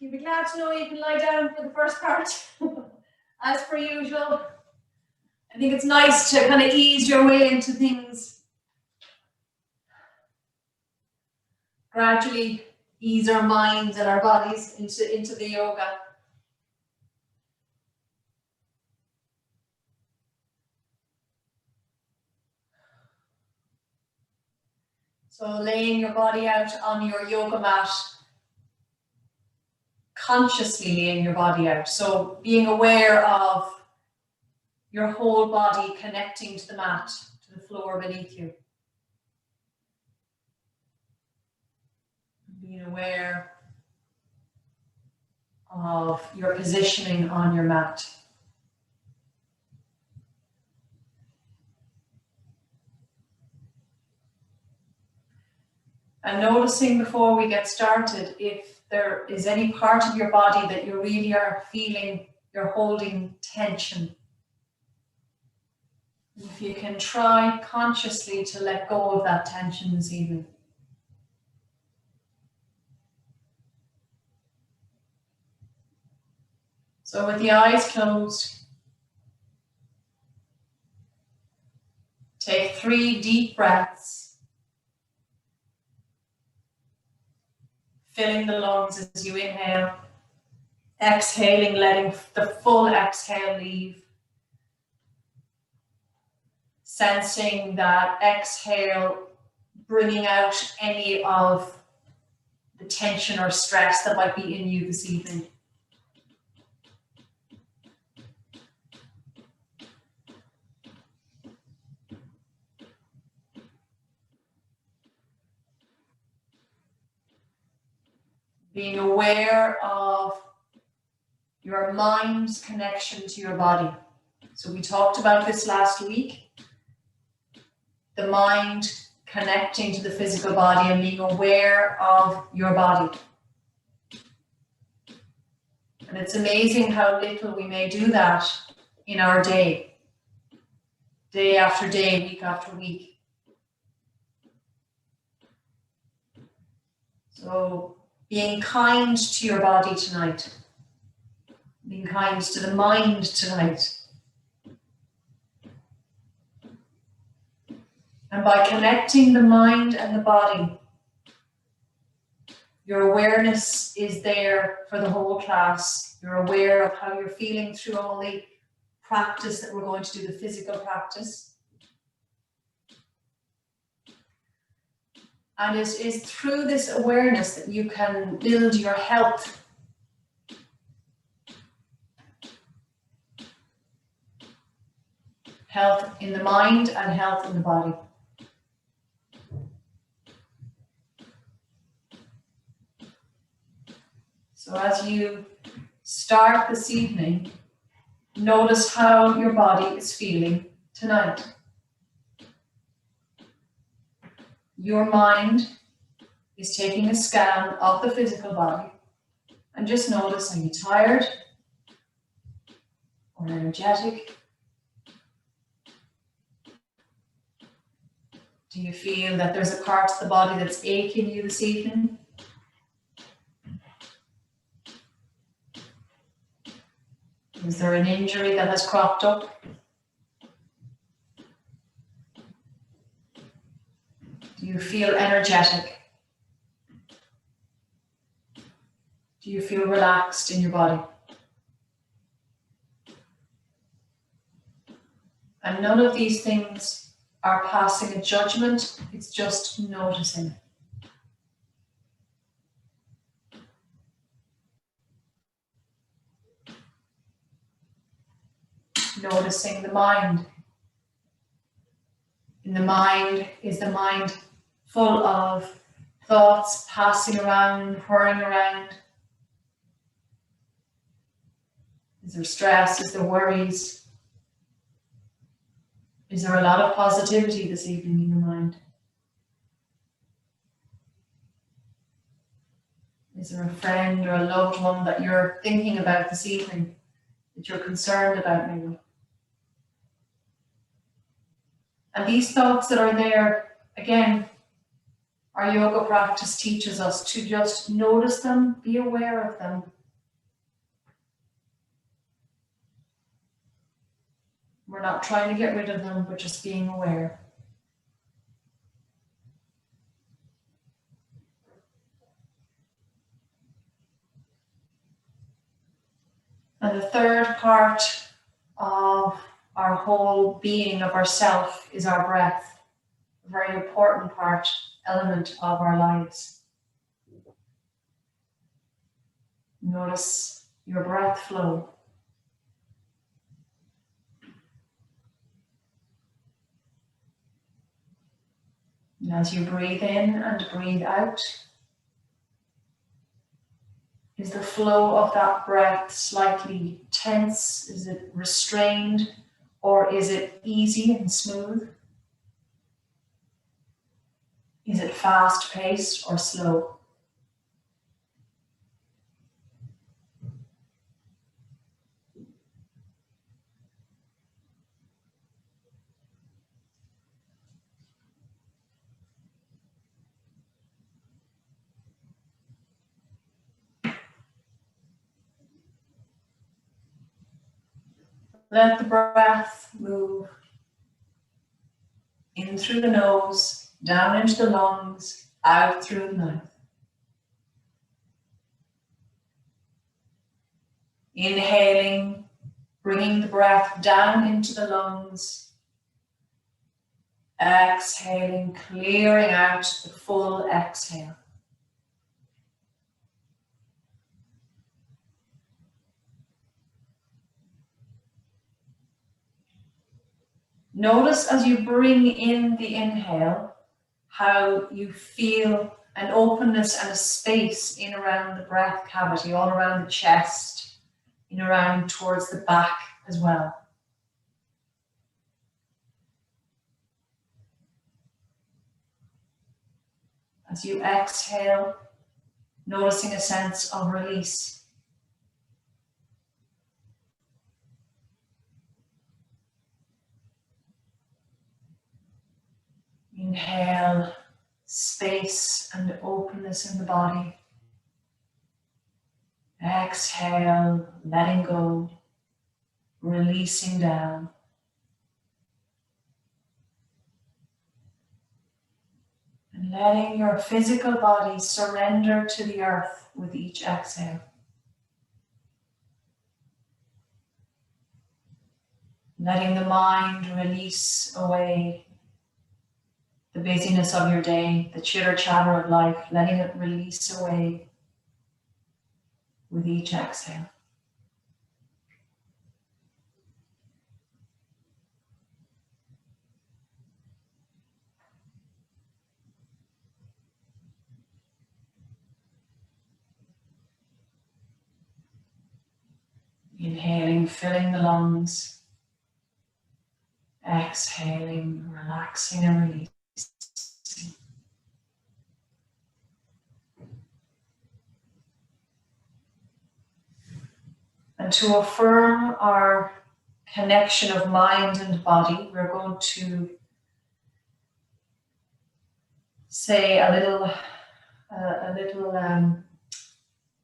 You'll be glad to know you can lie down for the first part. As per usual, I think it's nice to kind of ease your way into things. Gradually ease our minds and our bodies into the yoga. So laying your body out on your yoga mat, consciously laying your body out. So being aware of your whole body connecting to the mat, to the floor beneath you. Being aware of your positioning on your mat. And noticing before we get started if there is any part of your body that you really are feeling you're holding tension. If you can try consciously to let go of that tension this evening. So with the eyes closed, take 3 deep breaths. Filling the lungs as you inhale, exhaling, letting the full exhale leave. Sensing that exhale, bringing out any of the tension or stress that might be in you this evening. Being aware of your mind's connection to your body. So we talked about this last week. The mind connecting to the physical body and being aware of your body. And it's amazing how little we may do that in our day. Day after day, week after week. So being kind to your body tonight. Being kind to the mind tonight. And by connecting the mind and the body, your awareness is there for the whole class. You're aware of how you're feeling through all the practice that we're going to do, the physical practice. And it is through this awareness that you can build your health. Health in the mind and health in the body. So as you start this evening, notice how your body is feeling tonight. Your mind is taking a scan of the physical body and just notice, are you tired or energetic? Do you feel that there's a part of the body that's aching you this evening? Is there an injury that has cropped up? Do you feel energetic? Do you feel relaxed in your body? And none of these things are passing a judgment, it's just noticing. Noticing the mind. In the mind is the mind full of thoughts passing around, whirring around. Is there stress? Is there worries? Is there a lot of positivity this evening in your mind? Is there a friend or a loved one that you're thinking about this evening, that you're concerned about maybe? And these thoughts that are there, again, Our yoga practice teaches us to just notice them, be aware of them. We're not trying to get rid of them, but just being aware. And the third part of our whole being, of ourself, is our breath. A very important element of our lives. Notice your breath flow. And as you breathe in and breathe out, is the flow of that breath slightly tense? Is it restrained? Or is it easy and smooth? Is it fast-paced or slow? Let the breath move in through the nose, down into the lungs, out through the mouth. Inhaling, bringing the breath down into the lungs. Exhaling, clearing out the full exhale. Notice as you bring in the inhale, how you feel an openness and a space in around the breath cavity, all around the chest, in around towards the back as well. As you exhale, noticing a sense of release. Inhale, space and openness in the body. Exhale, letting go, releasing down. And letting your physical body surrender to the earth with each exhale. Letting the mind release away the busyness of your day, the chitter chatter of life, letting it release away with each exhale. Inhaling, filling the lungs. Exhaling, relaxing and releasing. And to affirm our connection of mind and body, we're going to say a little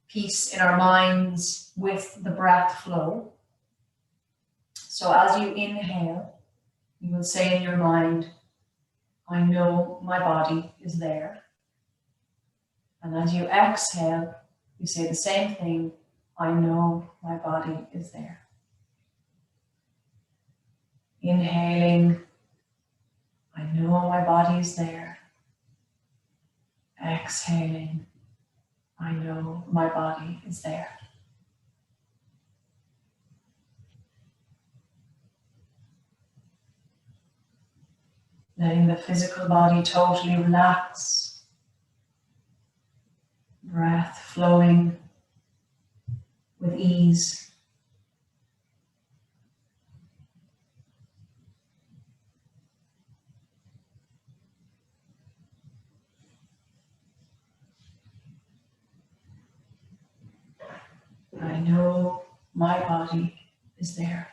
piece in our minds with the breath flow. So as you inhale, you will say in your mind, I know my body is there. And as you exhale, you say the same thing, I know my body is there. Inhaling, I know my body is there. Exhaling, I know my body is there. Letting the physical body totally relax. Breath flowing with ease. I know my body is there.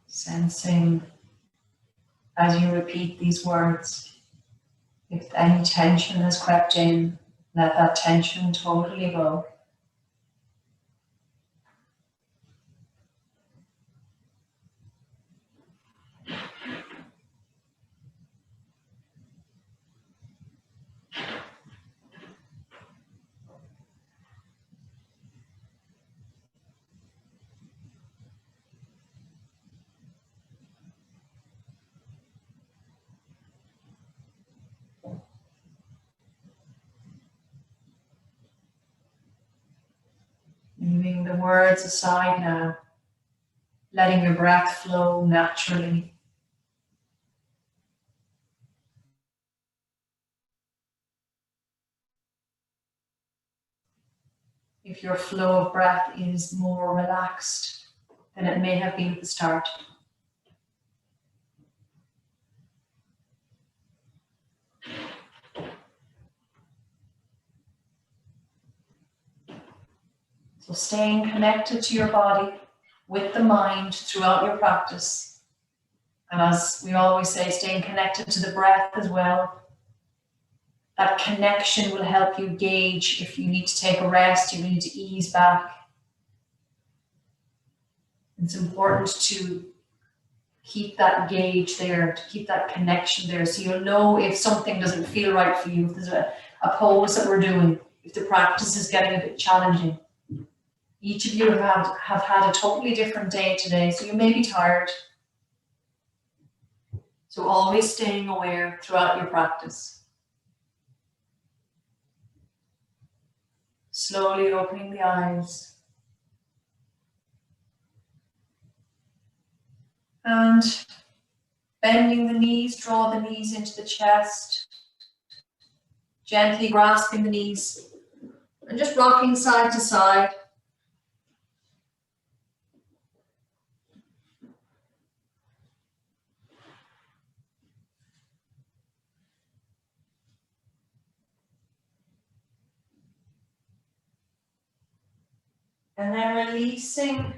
Sensing as you repeat these words, if any tension has crept in, let that tension totally go. Leaving the words aside now, letting your breath flow naturally. If your flow of breath is more relaxed than it may have been at the start. So staying connected to your body with the mind throughout your practice. And as we always say, staying connected to the breath as well. That connection will help you gauge if you need to take a rest, you need to ease back. It's important to keep that gauge there, to keep that connection there, so you'll know if something doesn't feel right for you, if there's a pose that we're doing, if the practice is getting a bit challenging. Each of you have had a totally different day today, so you may be tired. So always staying aware throughout your practice. Slowly opening the eyes. And bending the knees, draw the knees into the chest. Gently grasping the knees and just rocking side to side. And then releasing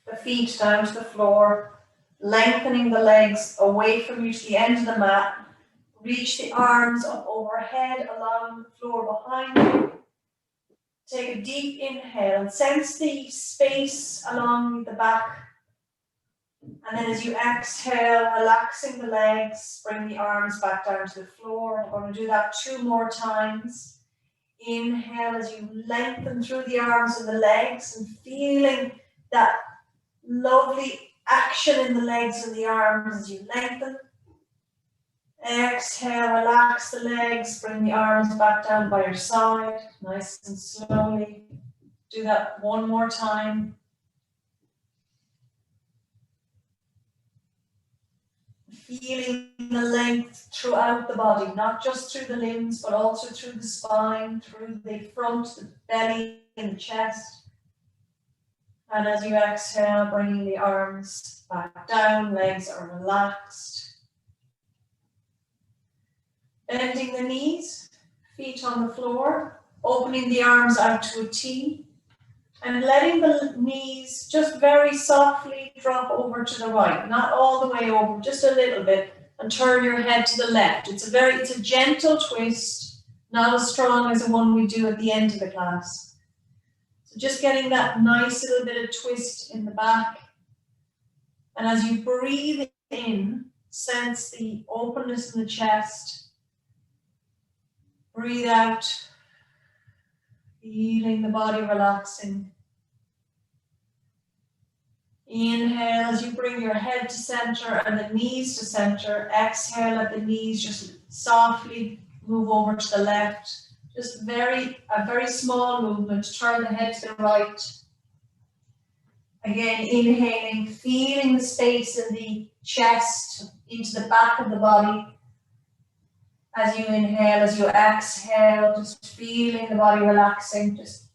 the feet down to the floor, lengthening the legs away from you to the end of the mat. Reach the arms up overhead along the floor behind you. Take a deep inhale and sense the space along the back. And then as you exhale, relaxing the legs, bring the arms back down to the floor. We're going to do that 2 more times. Inhale as you lengthen through the arms and the legs and feeling that lovely action in the legs and the arms as you lengthen. Exhale, relax the legs, bring the arms back down by your side, nice and slowly. Do that 1 more time. Feeling the length throughout the body, not just through the limbs, but also through the spine, through the front, the belly, and the chest. And as you exhale, bringing the arms back down, legs are relaxed. Bending the knees, feet on the floor, opening the arms out to a T, and letting the knees just very softly drop over to the right, not all the way over, just a little bit, and turn your head to the left. It's a gentle twist, not as strong as the one we do at the end of the class. So just getting that nice little bit of twist in the back. And as you breathe in, sense the openness in the chest. Breathe out, feeling the body relaxing. Inhale as you bring your head to center and the knees to center. Exhale, let the knees just softly move over to the left. Just a very small movement. Turn the head to the right. Again, inhaling, feeling the space in the chest into the back of the body. As you inhale, as you exhale, just feeling the body relaxing, just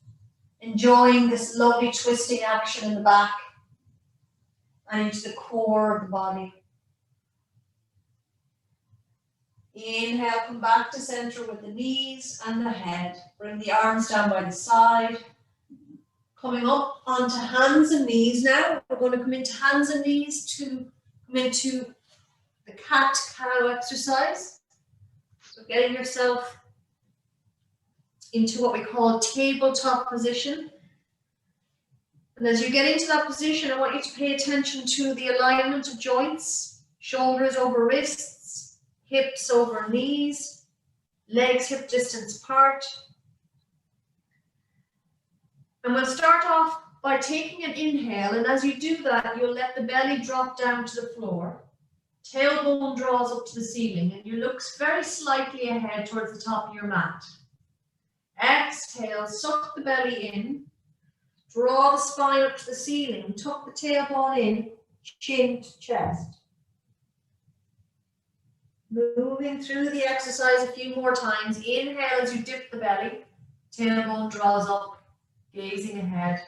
enjoying this lovely twisting action in the back. and into the core of the body. Inhale, come back to center with the knees and the head. Bring the arms down by the side. Coming up onto hands and knees now. We're going to come into hands and knees to come into the cat-cow exercise. So getting yourself into what we call tabletop position. And as you get into that position, I want you to pay attention to the alignment of joints, shoulders over wrists, hips over knees, legs hip distance apart. And we'll start off by taking an inhale, and as you do that, you'll let the belly drop down to the floor. Tailbone draws up to the ceiling, and you look very slightly ahead towards the top of your mat. Exhale, suck the belly in, draw the spine up to the ceiling, tuck the tailbone in, chin to chest. Moving through the exercise a few more times. Inhale as you dip the belly, tailbone draws up, gazing ahead.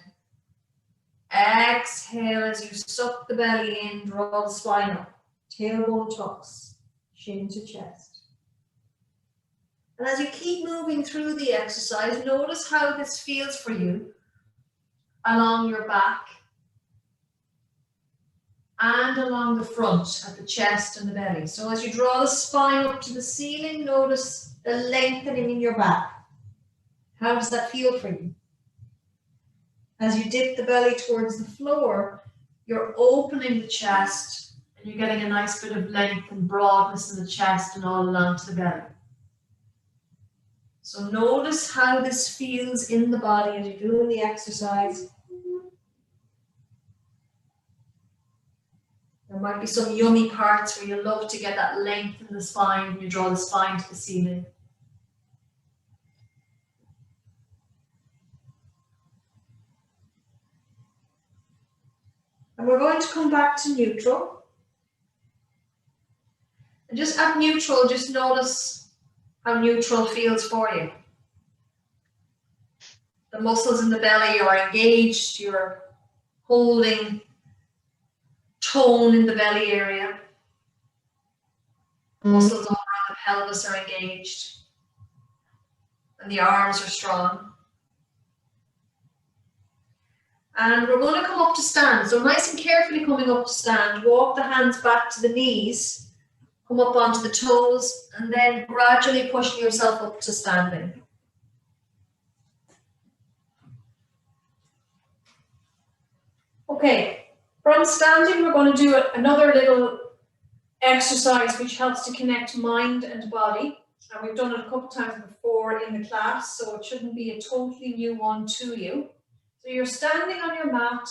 Exhale as you suck the belly in, draw the spine up, tailbone tucks, chin to chest. And as you keep moving through the exercise, notice how this feels for you along your back and along the front at the chest and the belly. So as you draw the spine up to the ceiling, notice the lengthening in your back. How does that feel for you? As you dip the belly towards the floor, you're opening the chest and you're getting a nice bit of length and broadness in the chest and all along to the belly. So notice how this feels in the body as you're doing the exercise. There might be some yummy parts where you love to get that length in the spine when you draw the spine to the ceiling. And we're going to come back to neutral. And just at neutral, just notice how neutral feels for you. The muscles in the belly are engaged, you're holding tone in the belly area. Muscles all around the pelvis are engaged. And the arms are strong. And we're going to come up to stand. So nice and carefully coming up to stand, walk the hands back to the knees. Come up onto the toes and then gradually pushing yourself up to standing. Okay, from standing we're going to do another little exercise which helps to connect mind and body. And we've done it a couple times before in the class, so it shouldn't be a totally new one to you. So you're standing on your mat,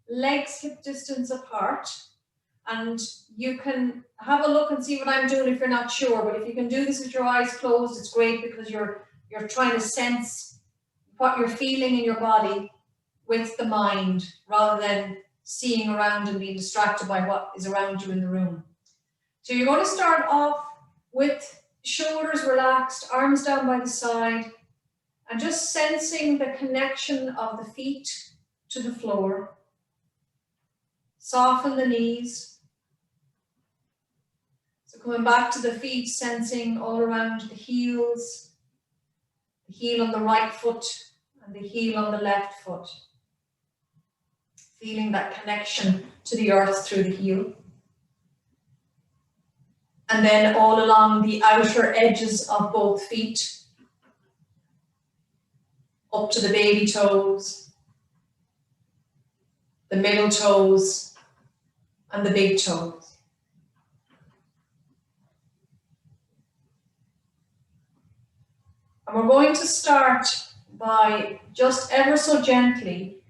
legs hip distance apart. And you can have a look and see what I'm doing if you're not sure. But if you can do this with your eyes closed, it's great because you're trying to sense what you're feeling in your body with the mind rather than seeing around and being distracted by what is around you in the room. So you're going to start off with shoulders relaxed, arms down by the side, and just sensing the connection of the feet to the floor. Soften the knees. So coming back to the feet, sensing all around the heels, the heel on the right foot and the heel on the left foot. Feeling that connection to the earth through the heel. And then all along the outer edges of both feet, up to the baby toes, the middle toes, and the big toes. And we're going to start by just ever so gently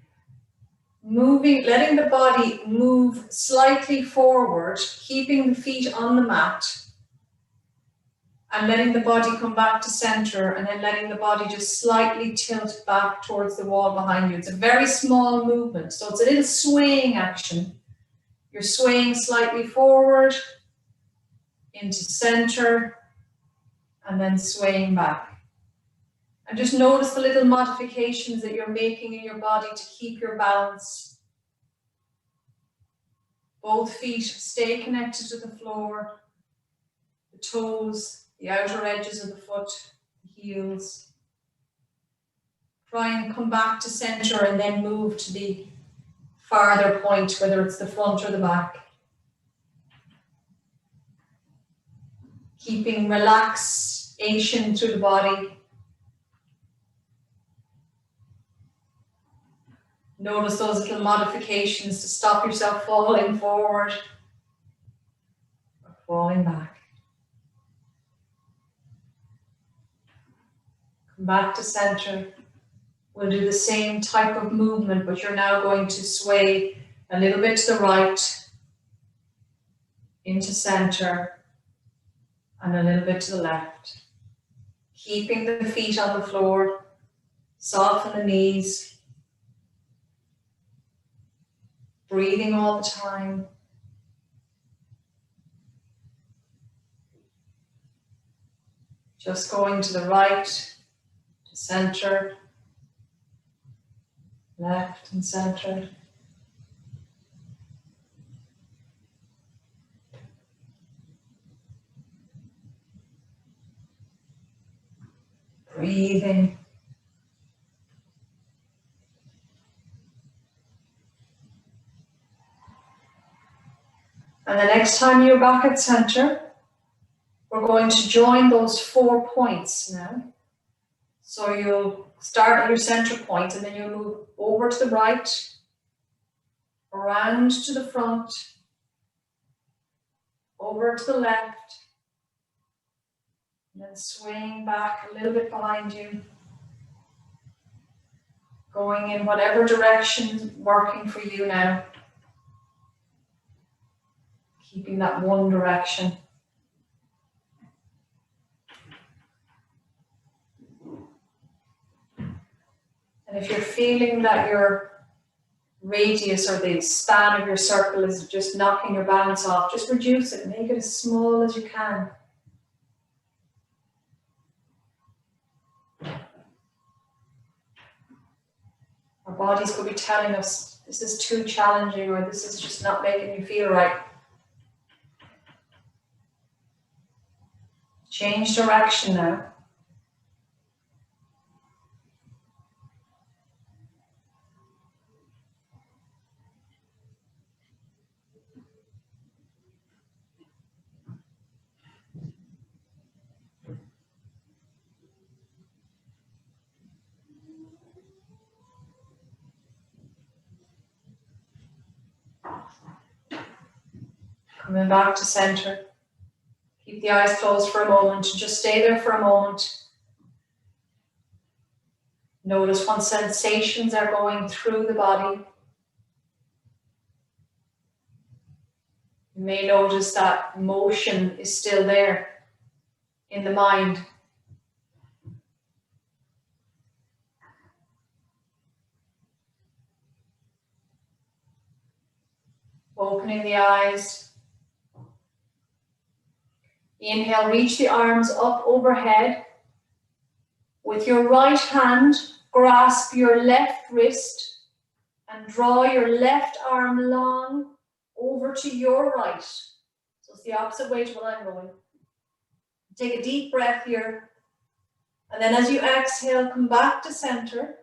moving, letting the body move slightly forward, keeping the feet on the mat, and letting the body come back to center, and then letting the body just slightly tilt back towards the wall behind you. It's a very small movement, so it's a little swaying action. You're swaying slightly forward, into center, and then swaying back. And just notice the little modifications that you're making in your body to keep your balance. Both feet stay connected to the floor. The toes, the outer edges of the foot, the heels. Try and come back to center and then move to the farther point, whether it's the front or the back. Keeping relaxation through the body. Notice those little modifications to stop yourself falling forward or falling back. Come back to center. We'll do the same type of movement, but you're now going to sway a little bit to the right, into center, and a little bit to the left. Keeping the feet on the floor, soften the knees. Breathing all the time. Just going to the right, to center, left and center. Breathing. And the next time you're back at center, we're going to join those 4 points now. So you'll start at your center point and then you'll move over to the right, around to the front, over to the left, and then swaying back a little bit behind you. Going in whatever direction is working for you now. Keeping that one direction. And if you're feeling that your radius or the span of your circle is just knocking your balance off, just reduce it, make it as small as you can. Our bodies could be telling us this is too challenging or this is just not making you feel right. Change direction now. Coming back to center. Keep the eyes closed for a moment. Just stay there for a moment. Notice what sensations are going through the body. You may notice that motion is still there in the mind. Opening the eyes. Inhale, reach the arms up overhead. With your right hand, grasp your left wrist and draw your left arm long over to your right. So it's the opposite way to what I'm going. Take a deep breath here. And then as you exhale, come back to center.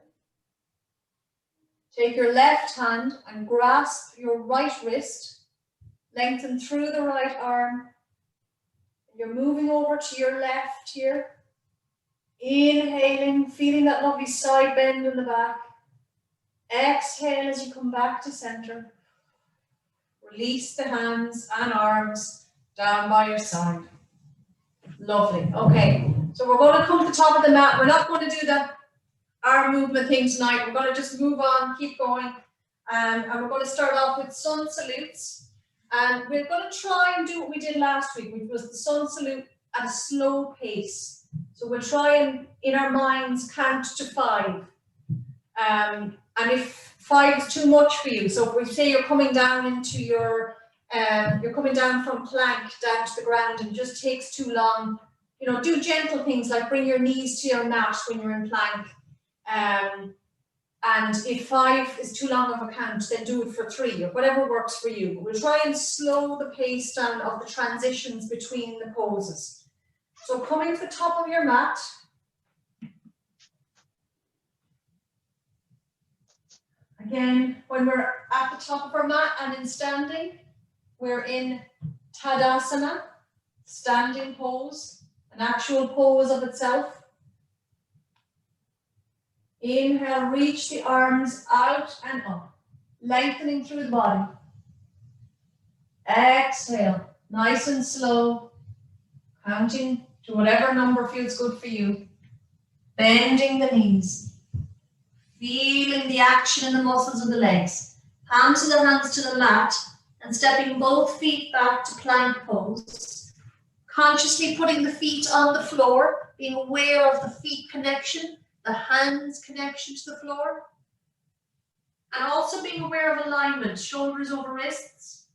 Take your left hand and grasp your right wrist. Lengthen through the right arm. You're moving over to your left here. Inhaling, feeling that lovely side bend in the back. Exhale as you come back to center. Release the hands and arms down by your side. Lovely. Okay, so we're going to come to the top of the mat. We're not going to do the arm movement thing tonight. We're going to just move on, keep going. And we're going to start off with sun salutes. And we're going to try and do what we did last week, which was the sun salute at a slow pace. So we'll try and, in our minds, count to 5. And if 5 is too much for you, so if we say you're coming down into your, you're coming down from plank down to the ground and it just takes too long, you know, do gentle things like bring your knees to your mat when you're in plank. And if 5 is too long of a count, then do it for 3 or whatever works for you. We'll try and slow the pace down of the transitions between the poses. So coming to the top of your mat. Again, when we're at the top of our mat and in standing, we're in Tadasana, standing pose, an actual pose of itself. Inhale, reach the arms out and up, lengthening through the body. Exhale, nice and slow, counting to whatever number feels good for you. Bending the knees, feeling the action in the muscles of the legs. Hands to the mat and stepping both feet back to plank pose. Consciously putting the feet on the floor, being aware of the feet connection, the hands connection to the floor. And also being aware of alignment, shoulders over wrists,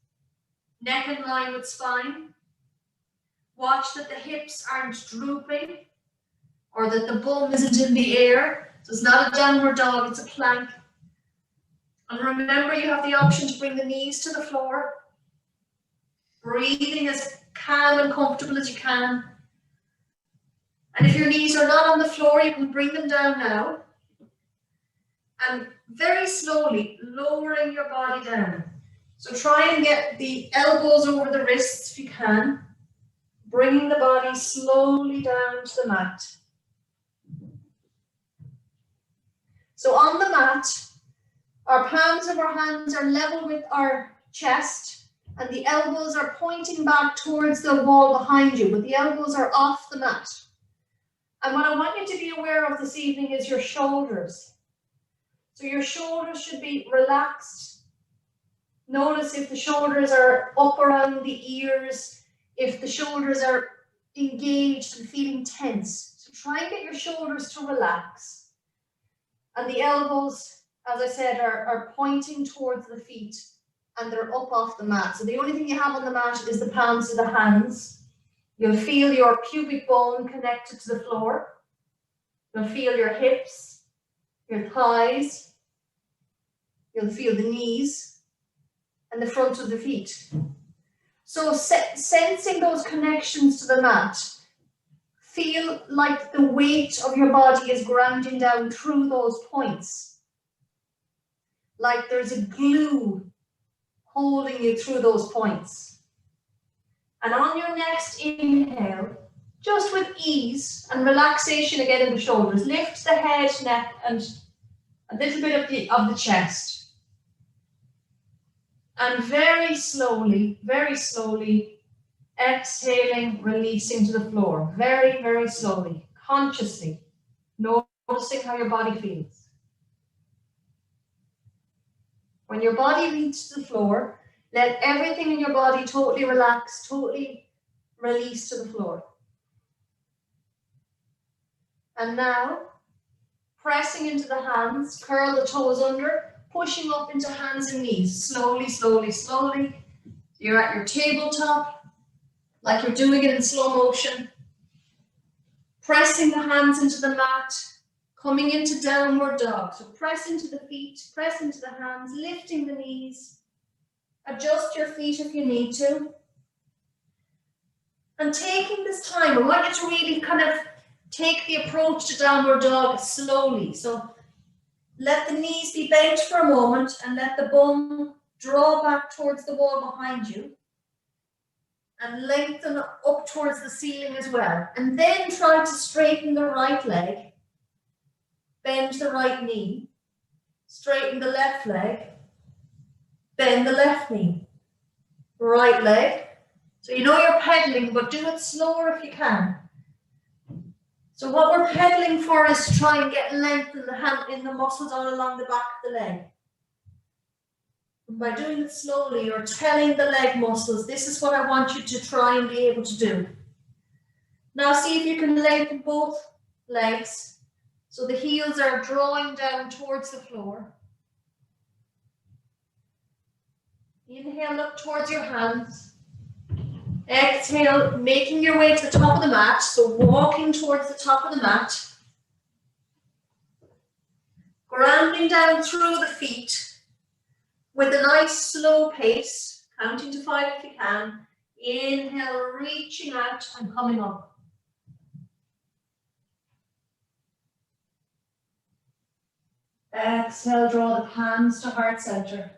neck in line with spine. Watch that the hips aren't drooping or that the bum isn't in the air. So it's not a downward dog, it's a plank. And remember, you have the option to bring the knees to the floor. Breathing as calm and comfortable as you can. And if your knees are not on the floor, you can bring them down now. And very slowly lowering your body down. So try and get the elbows over the wrists if you can. Bringing the body slowly down to the mat. So on the mat, our palms of our hands are level with our chest and the elbows are pointing back towards the wall behind you, but the elbows are off the mat. And what I want you to be aware of this evening is your shoulders. So your shoulders should be relaxed. Notice if the shoulders are up around the ears, if the shoulders are engaged and feeling tense. So try and get your shoulders to relax. And the elbows, as I said, are pointing towards the feet and they're up off the mat. So the only thing you have on the mat is the palms of the hands. You'll feel your pubic bone connected to the floor. You'll feel your hips, your thighs. You'll feel the knees and the front of the feet. So sensing those connections to the mat, feel like the weight of your body is grounding down through those points. Like there's a glue holding you through those points. And on your next inhale, just with ease and relaxation again in the shoulders, lift the head, neck, and a little bit of the chest. And very slowly, exhaling, releasing to the floor. Very, very slowly, consciously, noticing how your body feels. When your body reaches the floor, let everything in your body totally relax, totally release to the floor. And now, pressing into the hands, curl the toes under, pushing up into hands and knees. Slowly, slowly, slowly. You're at your tabletop, like you're doing it in slow motion. Pressing the hands into the mat, coming into downward dog. So press into the feet, press into the hands, lifting the knees. Adjust your feet if you need to. And taking this time, I want you to really kind of take the approach to downward dog slowly. So let the knees be bent for a moment and let the bum draw back towards the wall behind you. And lengthen up towards the ceiling as well. And then try to straighten the right leg. Bend the right knee. Straighten the left leg. Bend the left knee. Right leg. So you know you're pedaling, but do it slower if you can. So what we're pedaling for is to try and get length in the muscles all along the back of the leg. And by doing it slowly, you're telling the leg muscles, this is what I want you to try and be able to do. Now see if you can lengthen both legs. So the heels are drawing down towards the floor. Inhale, look towards your hands. Exhale, making your way to the top of the mat. So walking towards the top of the mat. Grounding down through the feet with a nice slow pace, counting to 5 if you can. Inhale, reaching out and coming up. Exhale, draw the palms to heart center.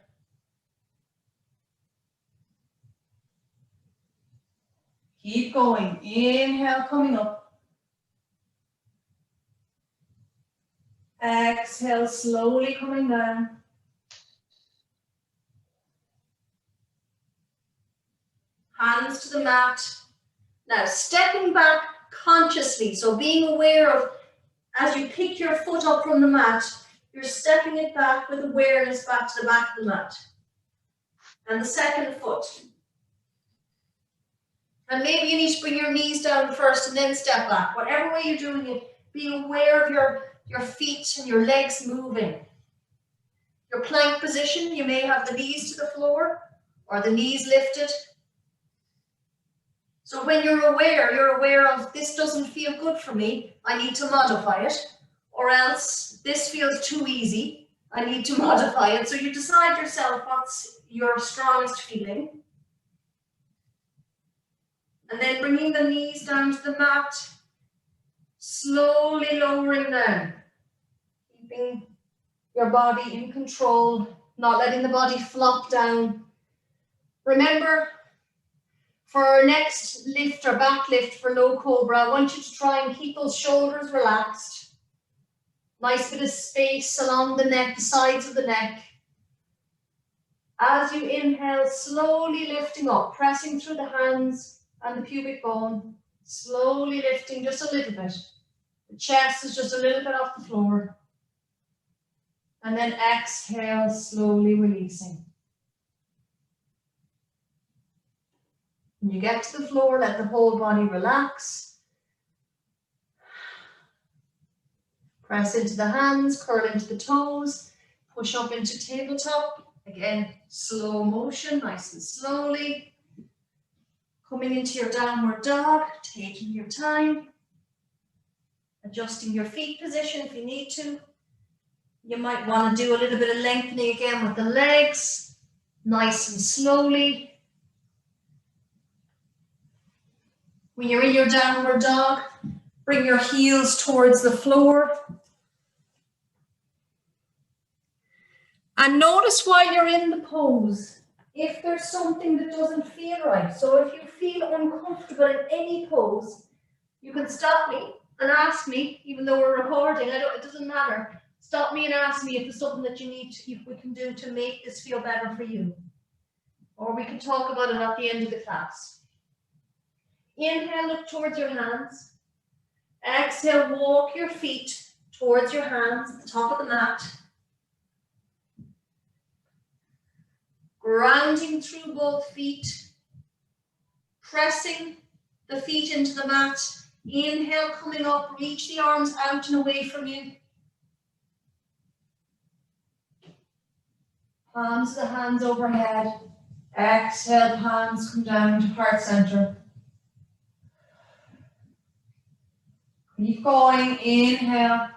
Keep going. Inhale, coming up. Exhale, slowly coming down. Hands to the mat. Now stepping back consciously, so being aware of, as you pick your foot up from the mat, you're stepping it back with awareness back to the back of the mat. And the second foot. And maybe you need to bring your knees down first and then step back. Whatever way you're doing it, be aware of your feet and your legs moving. Your plank position, you may have the knees to the floor or the knees lifted. So when you're aware of this doesn't feel good for me, I need to modify it, or else this feels too easy, I need to modify it. So you decide yourself what's your strongest feeling. And then bringing the knees down to the mat, slowly lowering down, keeping your body in control, not letting the body flop down. Remember, for our next lift or back lift for low cobra, I want you to try and keep those shoulders relaxed. Nice bit of space along the neck, the sides of the neck. As you inhale, slowly lifting up, pressing through the hands and the pubic bone, slowly lifting just a little bit. The chest is just a little bit off the floor. And then exhale, slowly releasing. When you get to the floor, let the whole body relax. Press into the hands, curl into the toes, push up into tabletop. Again, slow motion, nice and slowly. Coming into your downward dog, taking your time. Adjusting your feet position if you need to. You might want to do a little bit of lengthening again with the legs, nice and slowly. When you're in your downward dog, bring your heels towards the floor. And notice while you're in the pose, if there's something that doesn't feel right. So if you feel uncomfortable in any pose, you can stop me and ask me, even though we're recording, it doesn't matter. Stop me and ask me if there's something that you need, if we can do to make this feel better for you. Or we can talk about it at the end of the class. Inhale, look towards your hands. Exhale, walk your feet towards your hands at the top of the mat. Grounding through both feet. Pressing the feet into the mat. Inhale, coming up, reach the arms out and away from you. Palms of the hands overhead. Exhale, palms come down to heart center. Keep going, inhale.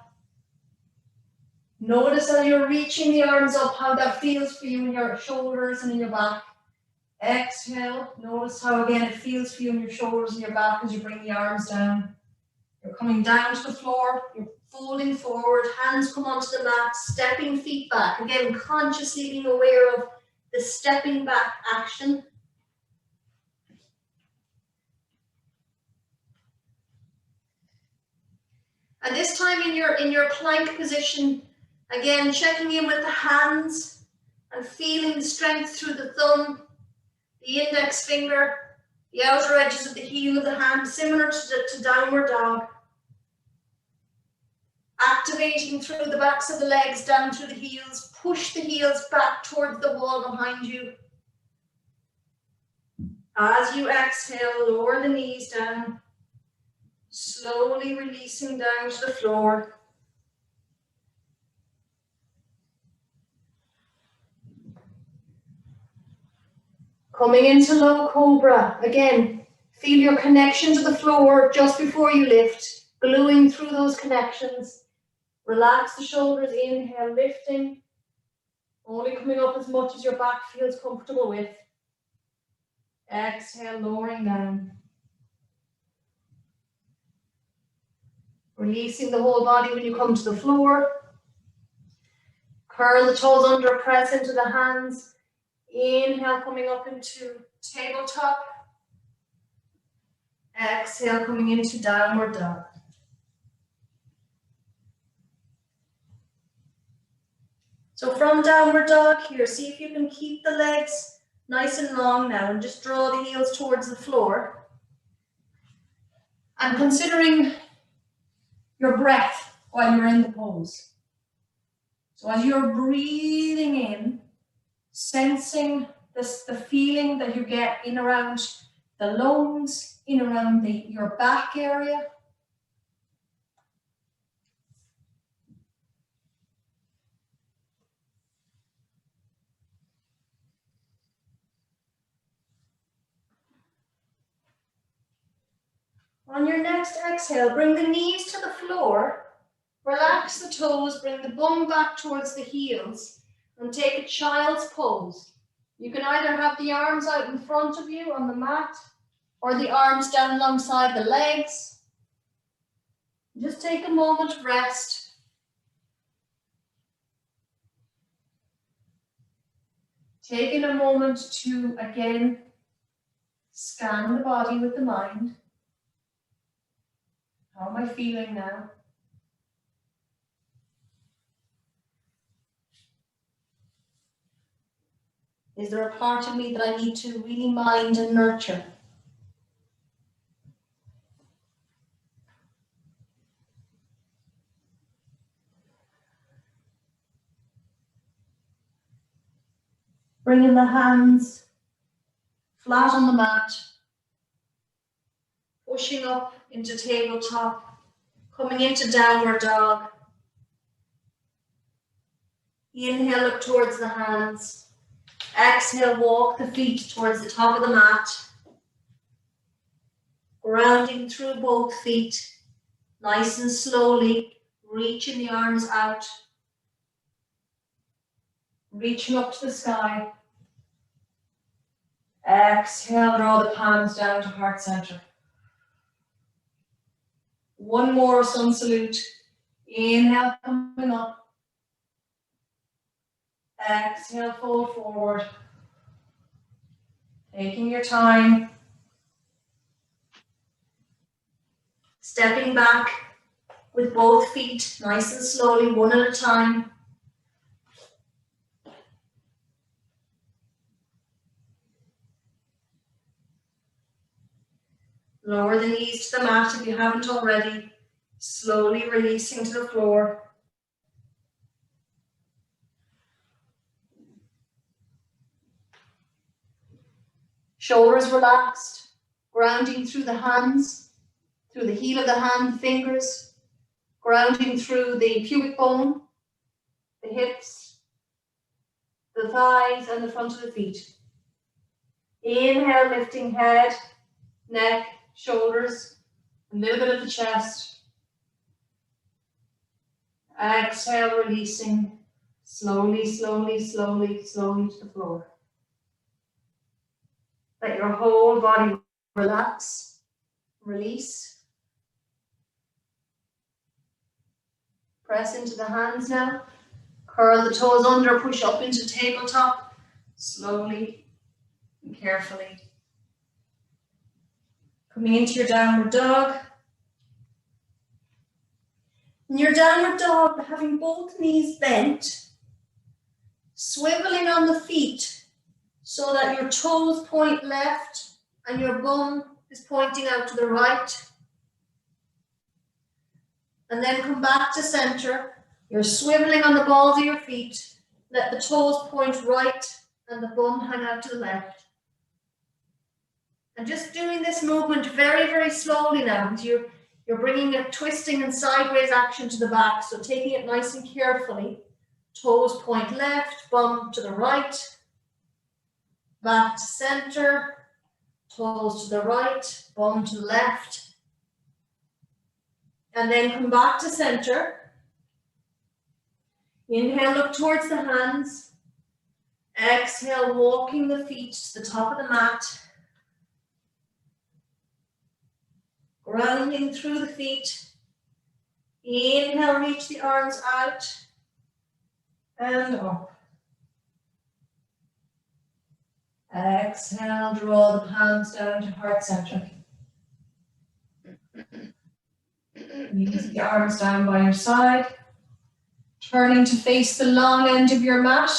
Notice as you're reaching the arms up, how that feels for you in your shoulders and in your back. Exhale, notice how again it feels for you in your shoulders and your back as you bring the arms down. You're coming down to the floor, you're folding forward, hands come onto the mat, stepping feet back. Again, consciously being aware of the stepping back action. And this time in your plank position, again, checking in with the hands and feeling the strength through the thumb, the index finger, the outer edges of the heel of the hand, similar to downward dog. Activating through the backs of the legs, down through the heels. Push the heels back towards the wall behind you. As you exhale, lower the knees down. Slowly releasing down to the floor. Coming into low cobra. Again, feel your connection to the floor just before you lift. Gluing through those connections. Relax the shoulders, inhale, lifting. Only coming up as much as your back feels comfortable with. Exhale, lowering down. Releasing the whole body when you come to the floor. Curl the toes under, press into the hands. Inhale, coming up into tabletop. Exhale, coming into downward dog. So from downward dog here, see if you can keep the legs nice and long now and just draw the heels towards the floor. And considering your breath while you're in the pose. So as you're breathing in, sensing this, the feeling that you get in around the lungs, in around your back area. On your next exhale, bring the knees to the floor, relax the toes, bring the bum back towards the heels, and take a child's pose. You can either have the arms out in front of you on the mat, or the arms down alongside the legs. Just take a moment of rest. Taking a moment to, again, scan the body with the mind. How am I feeling now? Is there a part of me that I need to really mind and nurture? Bringing the hands flat on the mat, pushing up into tabletop, coming into downward dog. Inhale, look towards the hands. Exhale, walk the feet towards the top of the mat. Grounding through both feet, nice and slowly, reaching the arms out. Reaching up to the sky. Exhale, draw the palms down to heart center. One more sun salute. Inhale, coming up. Exhale, fold forward. Taking your time. Stepping back with both feet, nice and slowly, one at a time. Lower the knees to the mat if you haven't already. Slowly releasing to the floor. Shoulders relaxed, grounding through the hands, through the heel of the hand, fingers, grounding through the pubic bone, the hips, the thighs, and the front of the feet. Inhale, lifting head, neck, shoulders, a little bit of the chest. Exhale, releasing slowly, slowly, slowly, slowly to the floor. Let your whole body relax, release. Press into the hands now. Curl the toes under, push up into tabletop, slowly and carefully. Coming into your downward dog. In your downward dog, having both knees bent, swiveling on the feet so that your toes point left and your bum is pointing out to the right. And then come back to center. You're swiveling on the balls of your feet. Let the toes point right and the bum hang out to the left. And just doing this movement very, very slowly now, because you're bringing a twisting and sideways action to the back. So taking it nice and carefully. Toes point left, bum to the right. Back to center. Toes to the right, bum to the left. And then come back to center. Inhale, look towards the hands. Exhale, walking the feet to the top of the mat. Grounding through the feet. Inhale, reach the arms out and up. Exhale, draw the palms down to heart center. Use the arms down by your side. Turning to face the long end of your mat.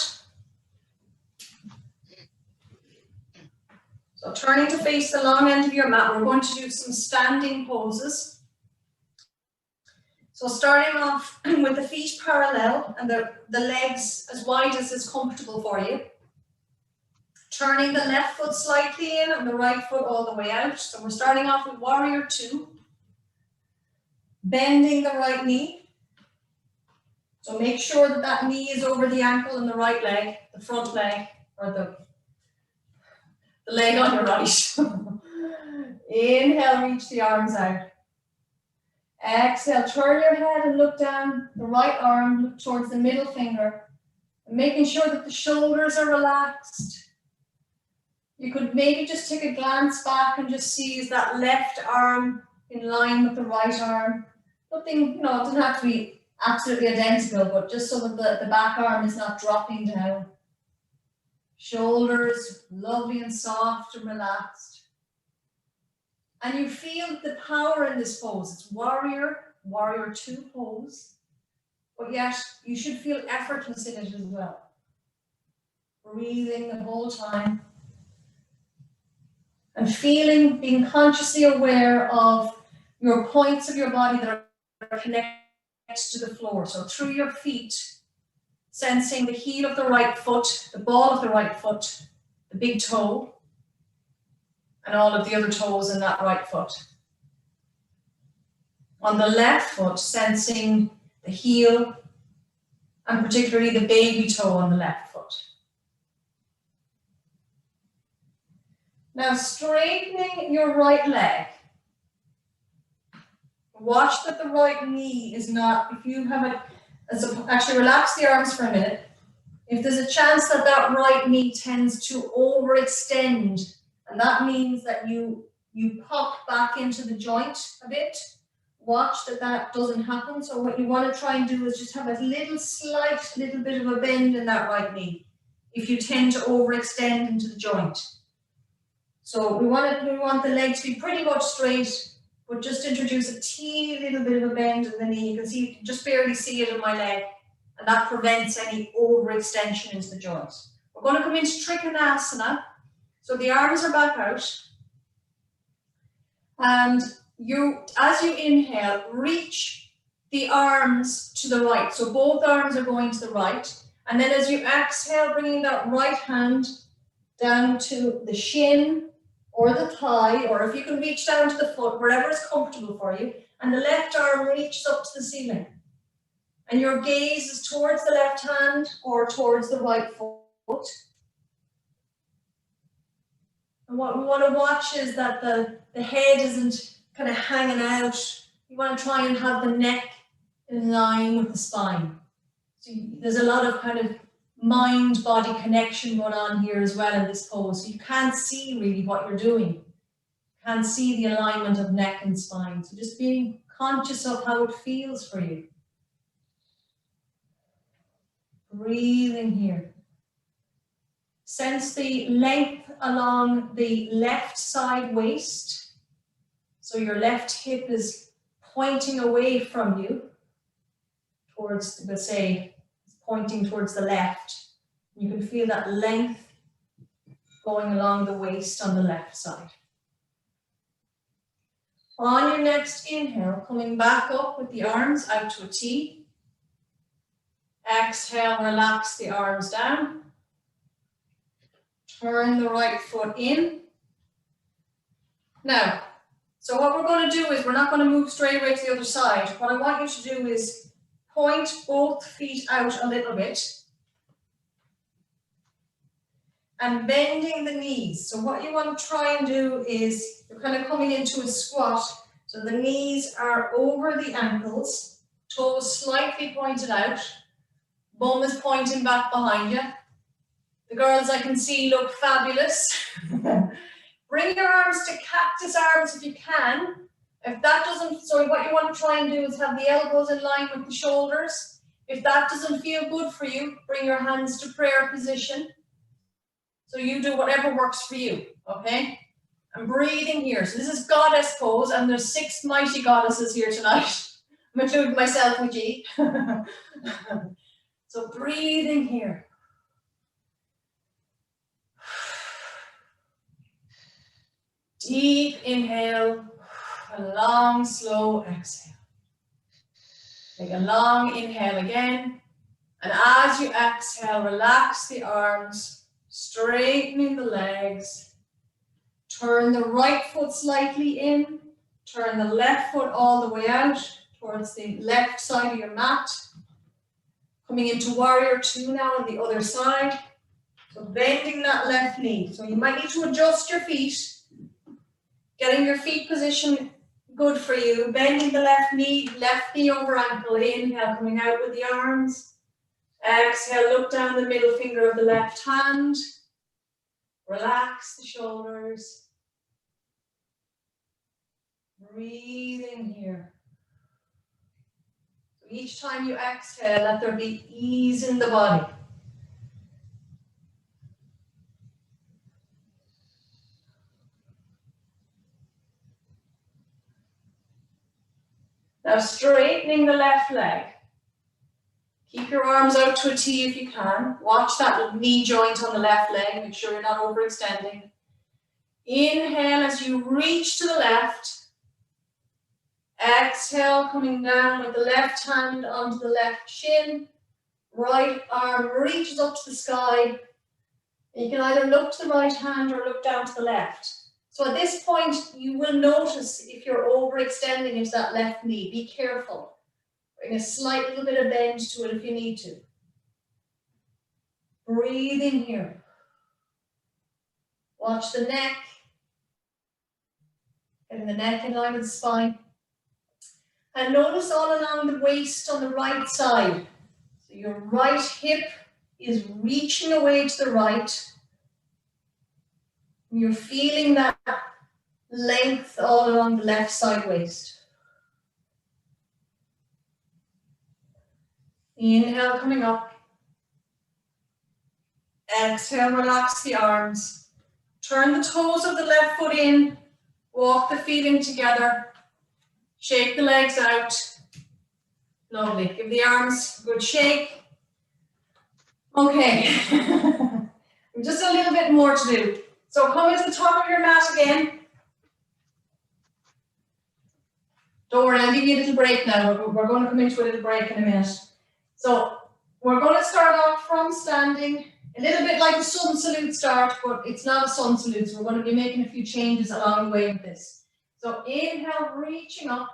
So turning to face the long end of your mat, we're going to do some standing poses. So starting off with the feet parallel and the legs as wide as is comfortable for you. Turning the left foot slightly in and the right foot all the way out. So we're starting off with warrior 2. Bending the right knee. So make sure that that knee is over the ankle in the right leg, the front leg, or the leg on your right. Inhale, reach the arms out. Exhale, turn your head and look down the right arm, look towards the middle finger. And making sure that the shoulders are relaxed. You could maybe just take a glance back and just see is that left arm in line with the right arm. Nothing, it doesn't have to be absolutely identical, but just so that the back arm is not dropping down. Shoulders lovely and soft and relaxed. And you feel the power in this pose. It's warrior 2 pose, but yet you should feel effortless in it as well. Breathing the whole time. And feeling, being consciously aware of your points of your body that are connected to the floor. So through your feet, sensing the heel of the right foot, the ball of the right foot, the big toe, and all of the other toes in that right foot. On the left foot, sensing the heel, and particularly the baby toe on the left foot. Now straightening your right leg. Watch that the right knee is not, if you have it, actually relax the arms for a minute. If there's a chance that that right knee tends to overextend, and that means that you pop back into the joint a bit, watch that that doesn't happen. So what you want to try and do is just have a little bit of a bend in that right knee if you tend to overextend into the joint. So we want the leg to be pretty much straight, but just introduce a teeny little bit of a bend in the knee. You can just barely see it in my leg, and that prevents any overextension into the joints. We're going to come into Trikonasana. So the arms are back out. And as you inhale, reach the arms to the right. So both arms are going to the right. And then as you exhale, bringing that right hand down to the shin or the thigh, or if you can reach down to the foot, wherever is comfortable for you. And the left arm reaches up to the ceiling. And your gaze is towards the left hand or towards the right foot. And what we want to watch is that the head isn't kind of hanging out. You want to try and have the neck in line with the spine. So there's a lot of kind of mind-body connection going on here as well in this pose. So you can't see really what you're doing. You can't see the alignment of neck and spine. So just being conscious of how it feels for you. Breathing here. Sense the length along the left side waist. So your left hip is pointing away from you towards, let's say, pointing towards the left. You can feel that length going along the waist on the left side. On your next inhale, coming back up with the arms out to a T. Exhale, relax the arms down. Turn the right foot in. Now, so what we're going to do is we're not going to move straight away to the other side. What I want you to do is point both feet out a little bit and bending the knees. So what you want to try and do is you're kind of coming into a squat. So the knees are over the ankles, toes slightly pointed out. Bum is pointing back behind you. The girls I can see look fabulous. Bring your arms to cactus arms if you can. If that doesn't, so what you want to try and do is have the elbows in line with the shoulders. If that doesn't feel good for you, bring your hands to prayer position. So you do whatever works for you, okay? I'm breathing here. So this is goddess pose, and there's 6 mighty goddesses here tonight. I'm including myself with G. So breathing here. Deep inhale, a long, slow exhale. Take a long inhale again. And as you exhale, relax the arms, straightening the legs. Turn the right foot slightly in. Turn the left foot all the way out towards the left side of your mat. Coming into warrior 2 now on the other side. So bending that left knee. So you might need to adjust your feet. Getting your feet position good for you. Bending the left knee over ankle. Inhale, coming out with the arms. Exhale, look down the middle finger of the left hand. Relax the shoulders. Breathing here. So each time you exhale, let there be ease in the body. Now straightening the left leg. Keep your arms out to a T if you can. Watch that knee joint on the left leg. Make sure you're not overextending. Inhale as you reach to the left. Exhale, coming down with the left hand onto the left shin. Right arm reaches up to the sky. You can either look to the right hand or look down to the left. So at this point, you will notice if you're overextending into that left knee. Be careful. Bring a slight little bit of bend to it if you need to. Breathing here. Watch the neck. Getting the neck in line with the spine. And notice all along the waist on the right side. So your right hip is reaching away to the right. You're feeling that length all along the left side waist. Inhale, coming up. Exhale, relax the arms. Turn the toes of the left foot in. Walk the feet in together. Shake the legs out. Lovely. Give the arms a good shake. Okay. Just a little bit more to do. So come to the top of your mat again. Don't worry, I'll give you a little break now. We're going to come into a little break in a minute. So we're going to start off from standing, a little bit like a sun salute start, but it's not a sun salute, so we're going to be making a few changes along the way with this. So inhale, reaching up.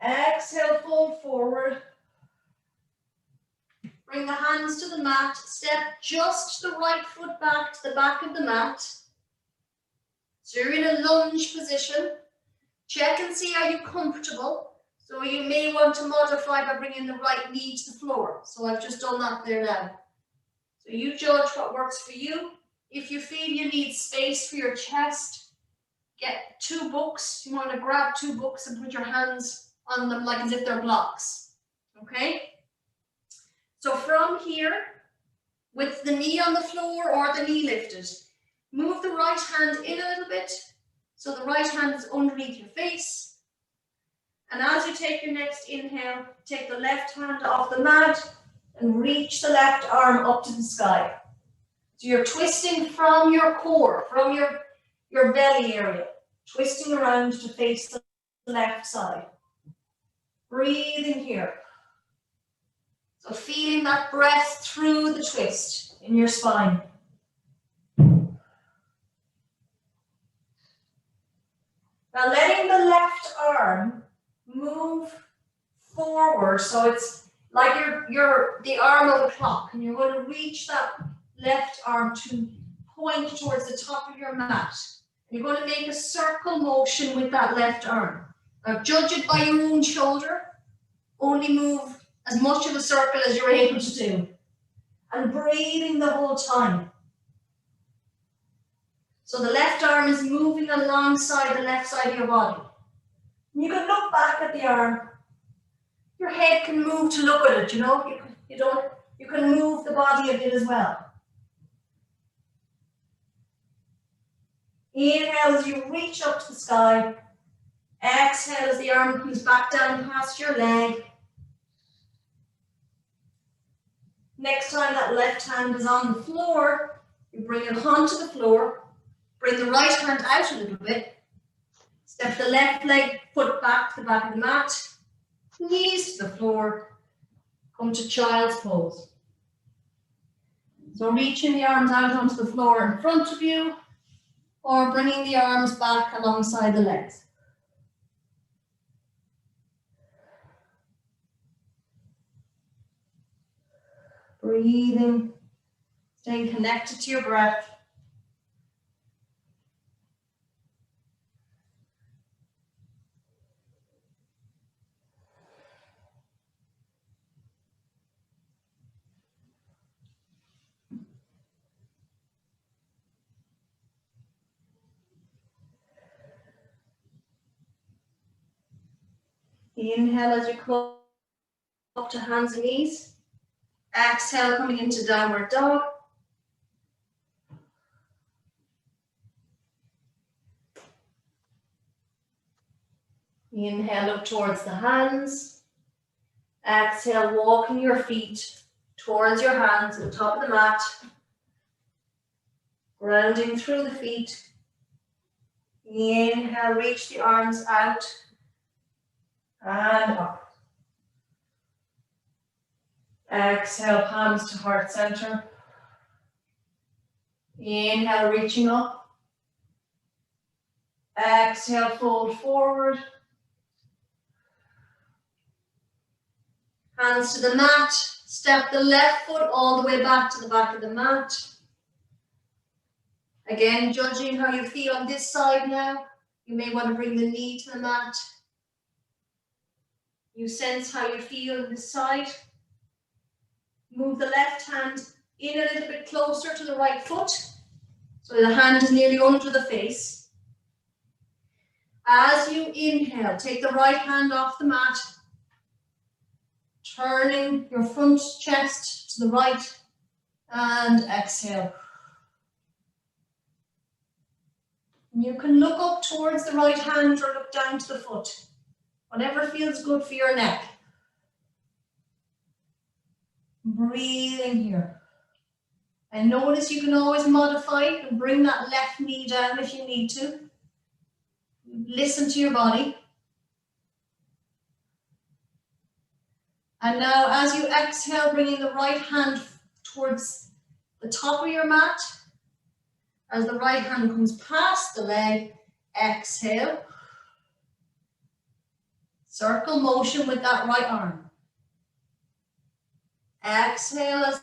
Exhale, fold forward. Bring the hands to the mat. Step just the right foot back to the back of the mat. So you're in a lunge position. Check and see, are you comfortable? So you may want to modify by bringing the right knee to the floor. So I've just done that there now. So you judge what works for you. If you feel you need space for your chest, get 2 books. You want to grab 2 books and put your hands on them like as if they're blocks. Okay? So from here, with the knee on the floor or the knee lifted, move the right hand in a little bit. So the right hand is underneath your face. And as you take your next inhale, take the left hand off the mat and reach the left arm up to the sky. So you're twisting from your core, from your belly area, twisting around to face the left side. Breathing here. So feeling that breath through the twist in your spine. Now letting the left arm move forward, so it's like you're the arm of a clock, and you're going to reach that left arm to point towards the top of your mat. And you're going to make a circle motion with that left arm. Now judge it by your own shoulder. Only move as much of a circle as you're able to do. And breathing the whole time. So the left arm is moving alongside the left side of your body. You can look back at the arm. Your head can move to look at it, you know. You can move the body a bit as well. Inhale as you reach up to the sky. Exhale as the arm comes back down past your leg. Next time that left hand is on the floor, you bring it onto the floor. Bring the right hand out a little bit. Step the left leg, foot back to the back of the mat. Knees to the floor. Come to child's pose. So reaching the arms out onto the floor in front of you, or bringing the arms back alongside the legs. Breathing, staying connected to your breath. Inhale as you come up to hands and knees. Exhale, coming into downward dog. Inhale up towards the hands. Exhale, walking your feet towards your hands at the top of the mat. Grounding through the feet. Inhale, reach the arms out and up. Exhale, palms to heart center. Inhale, reaching up. Exhale, fold forward. Hands to the mat. Step the left foot all the way back to the back of the mat. Again, judging how you feel on this side now. You may want to bring the knee to the mat. You sense how you feel on this side. Move the left hand in a little bit closer to the right foot. So the hand is nearly under the face. As you inhale, take the right hand off the mat. Turning your front chest to the right. And exhale. You can look up towards the right hand or look down to the foot. Whatever feels good for your neck. Breathing here. And notice you can always modify and bring that left knee down if you need to. Listen to your body. And now as you exhale, bringing the right hand towards the top of your mat. As the right hand comes past the leg, exhale. Circle motion with that right arm. Exhale as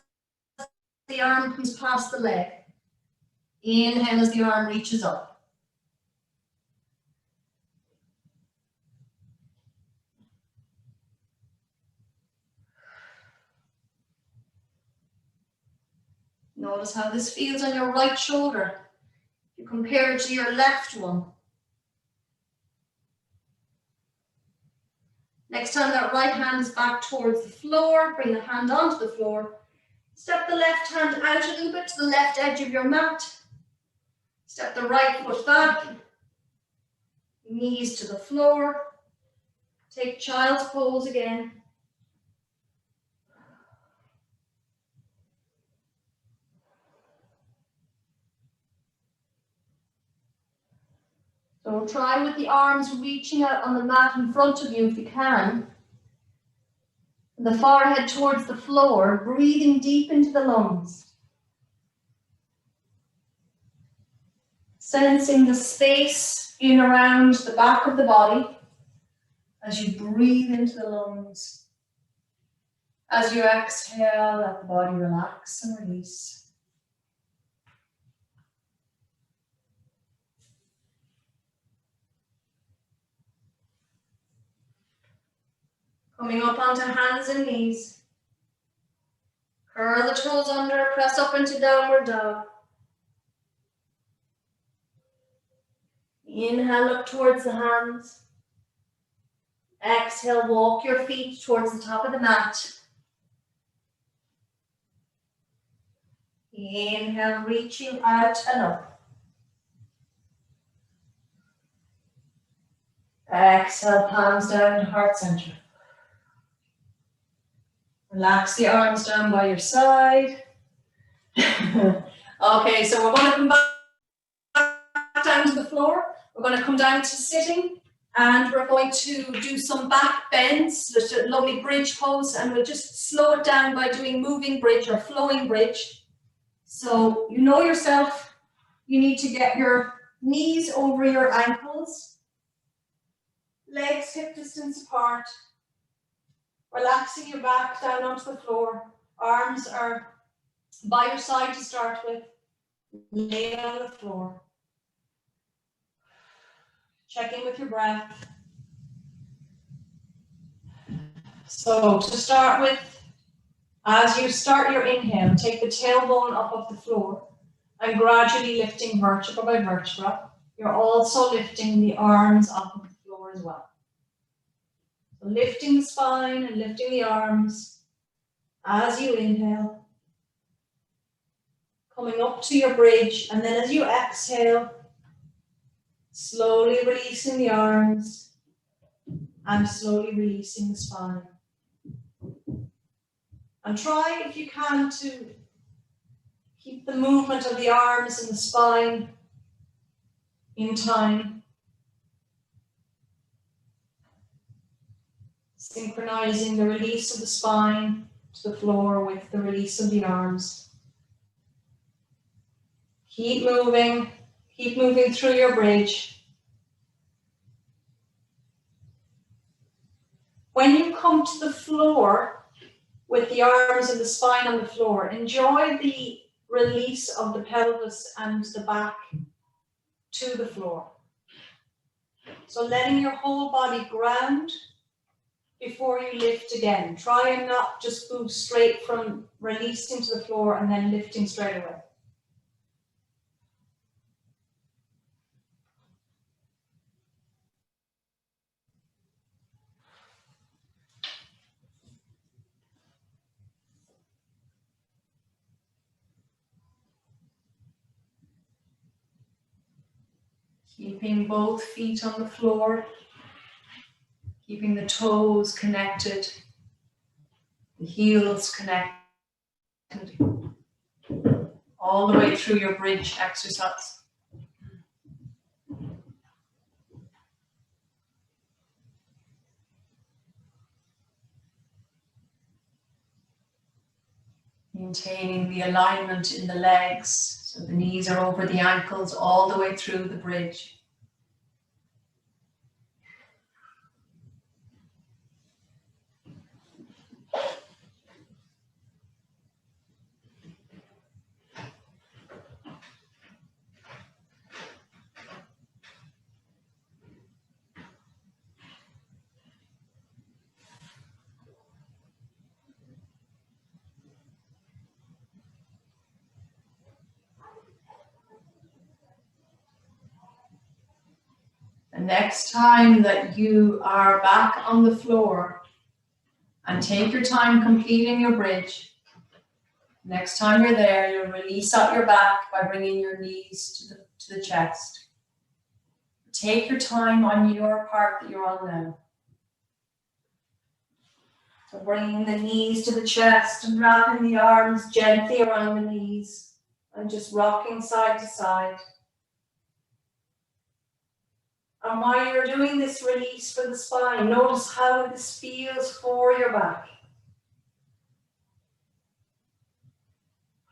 the arm comes past the leg. Inhale as the arm reaches up. Notice how this feels on your right shoulder. You compare it to your left one. Next time that right hand is back towards the floor, bring the hand onto the floor. Step the left hand out a little bit to the left edge of your mat. Step the right foot back. Knees to the floor. Take child's pose again. So try with the arms reaching out on the mat in front of you if you can. The forehead towards the floor, breathing deep into the lungs. Sensing the space in around the back of the body as you breathe into the lungs. As you exhale, let the body relax and release. Coming up onto hands and knees. Curl the toes under, press up into downward dog. Inhale, look towards the hands. Exhale, walk your feet towards the top of the mat. Inhale, reaching out and up. Exhale, palms down, heart center. Relax the arms down by your side. Okay, so we're going to come back down to the floor. We're going to come down to sitting and we're going to do some back bends. There's a lovely bridge pose and we'll just slow it down by doing moving bridge or flowing bridge. So you know yourself, you need to get your knees over your ankles, legs hip distance apart, relaxing your back down onto the floor. Arms are by your side to start with. Lay on the floor. Check in with your breath. So to start with, as you start your inhale, take the tailbone up off the floor and gradually lifting vertebra by vertebra. You're also lifting the arms up off the floor as well. So lifting the spine and lifting the arms as you inhale. Coming up to your bridge, and then as you exhale, slowly releasing the arms and slowly releasing the spine. And try, if you can, to keep the movement of the arms and the spine in time. Synchronizing the release of the spine to the floor with the release of the arms. Keep moving through your bridge. When you come to the floor, with the arms and the spine on the floor, enjoy the release of the pelvis and the back to the floor. So letting your whole body ground before you lift again. Try and not just move straight from releasing to the floor and then lifting straight away. Keeping both feet on the floor, keeping the toes connected, the heels connected, all the way through your bridge exercise. Maintaining the alignment in the legs, so the knees are over the ankles all the way through the bridge. The next time that you are back on the floor and take your time completing your bridge, next time you're there, you'll release out your back by bringing your knees to the chest. Take your time on your part that you're on now. So bringing the knees to the chest and wrapping the arms gently around the knees and just rocking side to side. And while you're doing this release for the spine, notice how this feels for your back.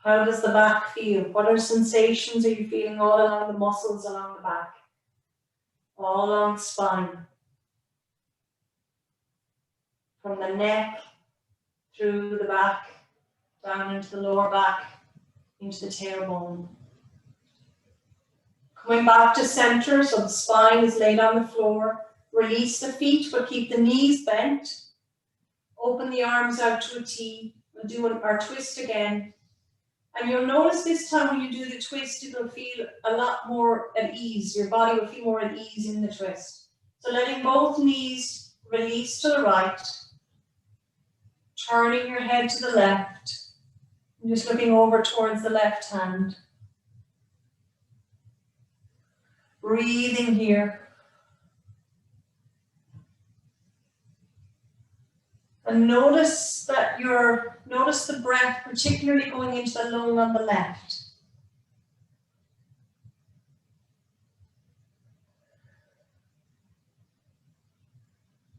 How does the back feel? What are sensations are you feeling all along the muscles along the back? All along the spine. From the neck, through the back, down into the lower back, into the tailbone. Coming back to center, so the spine is laid on the floor. Release the feet, but keep the knees bent. Open the arms out to a T. We'll do our twist again. And you'll notice this time when you do the twist, it'll feel a lot more at ease. Your body will feel more at ease in the twist. So letting both knees release to the right. Turning your head to the left. And just looking over towards the left hand. Breathing here. And notice the breath, particularly going into the lung on the left.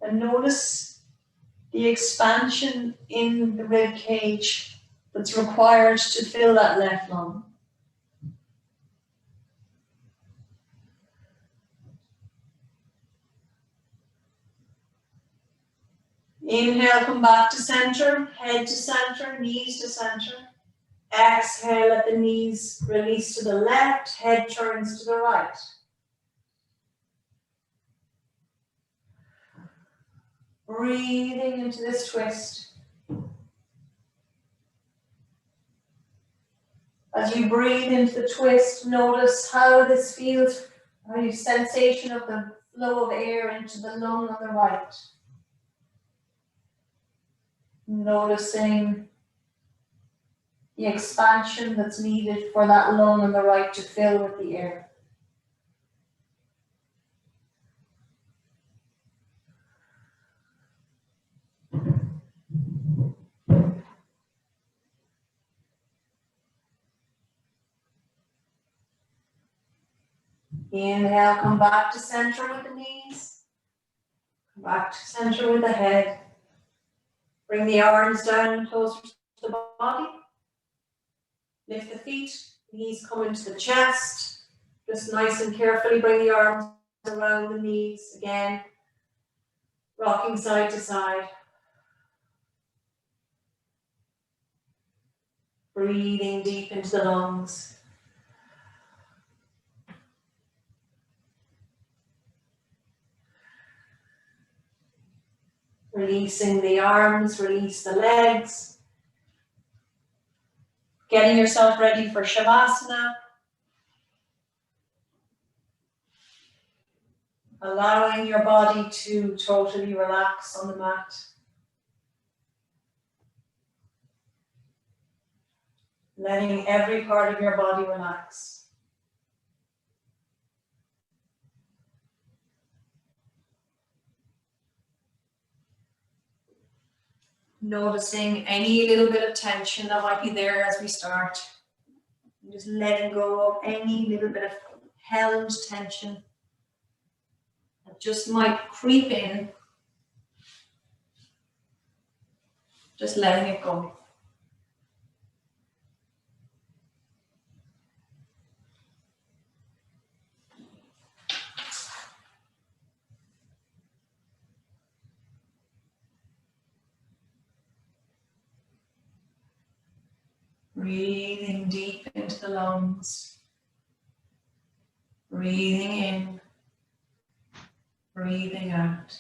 And notice the expansion in the rib cage that's required to fill that left lung. Inhale, come back to center, head to center, knees to center. Exhale, let the knees release to the left, head turns to the right. Breathing into this twist. As you breathe into the twist, notice how this feels, how you sensation of the flow of air into the lung on the right. Noticing the expansion that's needed for that lung on the right to fill with the air. Inhale, come back to center with the knees. Come back to center with the head. Bring the arms down closer to the body. Lift the feet, knees come into the chest. Just nice and carefully bring the arms around the knees again. Rocking side to side. Breathing deep into the lungs. Releasing the arms, release the legs. Getting yourself ready for Shavasana. Allowing your body to totally relax on the mat. Letting every part of your body relax. Noticing any little bit of tension that might be there as we start. And just letting go of any little bit of held tension that just might creep in. Just letting it go. Breathing deep into the lungs. Breathing in. Breathing out.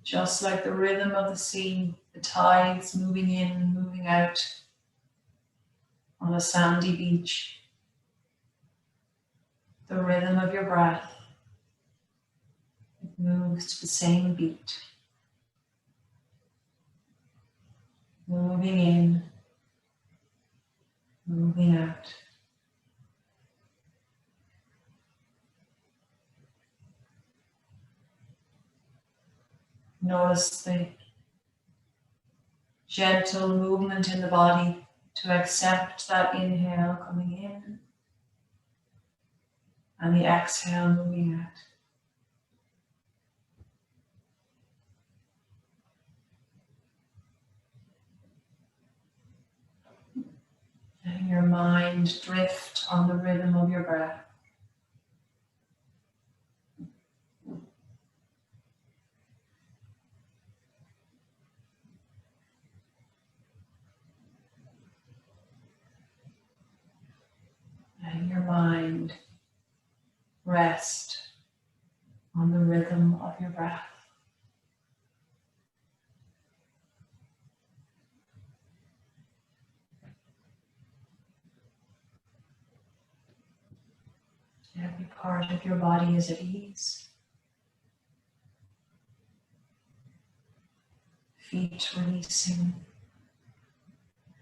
Just like the rhythm of the sea, the tides moving in, moving out on a sandy beach. The rhythm of your breath, it moves to the same beat. Moving in, moving out. Notice the gentle movement in the body to accept that inhale coming in and the exhale moving out. Letting your mind drift on the rhythm of your breath. mind rest on the rhythm of your breath. Every part of your body is at ease. Feet releasing.